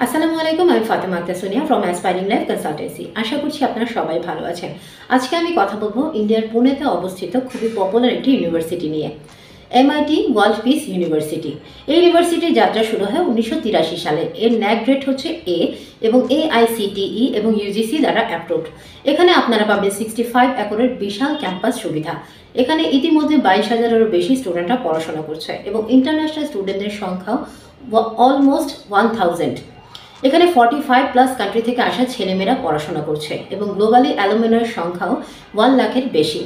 আসসালামু আলাইকুম, আমি Fatema Akter Sonia from aspiring life consultancy. আশা করছি আপনারা সবাই ভালো আছেন। আজকে আমি কথা বলবো ইন্ডিয়ার পুনেতে অবস্থিত খুবই পপুলার একটি ইউনিভার্সিটি নিয়ে, MIT ওয়ার্ল্ড পিস ইউনিভার্সিটি। এই ইউনিভার্সিটির যাত্রা শুরু হয় 1983 সালে। এর ন্যাক গ্রেড হচ্ছে A এবং AICTE এবং UGC দ্বারা অ্যাপ্রুভড। এখানে আপনারা পাবেন 65 একরের বিশাল ক্যাম্পাস সুবিধা। এখানে ইতিমধ্যে 22,000-এরও বেশি স্টুডেন্টরা পড়াশোনা করছে এবং ইন্টারন্যাশনাল স্টুডেন্টদের সংখ্যাও অলমোস্ট 1000। এখানে 45+ কান্ট্রি থেকে আসা ছেলেমেয়েরা পড়াশোনা করছে এবং গ্লোবালি অ্যালুমিনার সংখ্যাও 1 লাখের বেশি।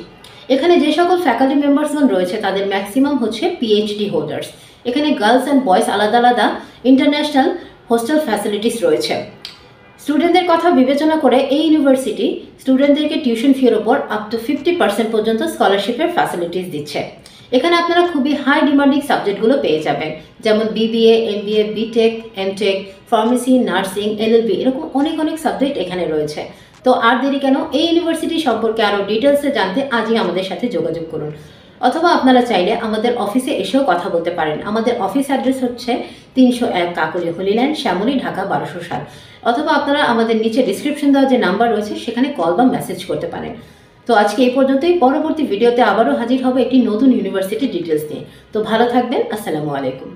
এখানে যে সকল ফ্যাকাল্টি মেম্বার্সগণ রয়েছে তাদের ম্যাক্সিমাম হচ্ছে PhD হোল্ডার্স। এখানে গার্লস অ্যান্ড বয়েজ আলাদা আলাদা ইন্টারন্যাশনাল হোস্টেল ফ্যাসিলিটিস রয়েছে। স্টুডেন্টদের কথা বিবেচনা করে এই ইউনিভার্সিটি স্টুডেন্টদেরকে টিউশন ফির ওপর আপ টু 50% পর্যন্ত স্কলারশিপের ফ্যাসিলিটিস দিচ্ছে। এখানে আপনারা খুবই হাই ডিমান্ডিং সাবজেক্টগুলো পেয়ে যাবেন, যেমন BBA, MBA, BTech, MTech, pharmacy, nursing, LLB, এরকম অনেক সাবজেক্ট এখানে রয়েছে। তো আর দেরি কেন, এই ইউনিভার্সিটি সম্পর্কে আরও ডিটেলসে জানতে আজই আমাদের সাথে যোগাযোগ করুন, অথবা আপনারা চাইলে আমাদের অফিসে এসেও কথা বলতে পারেন। আমাদের অফিস অ্যাড্রেস হচ্ছে 301 কাকলি হলিল্যান্ড, শ্যামলী, ঢাকা 1207। অথবা আপনারা আমাদের নিচে ডিসক্রিপশন দেওয়া যে নাম্বার রয়েছে সেখানে কল বা মেসেজ করতে পারেন। তো আজকে এই পর্যন্তই। পরবর্তী ভিডিওতে আবারও হাজির হবে একটি নতুন ইউনিভার্সিটি ডিটেলস নিয়ে। তো ভালো থাকবেন। আসসালামু আলাইকুম।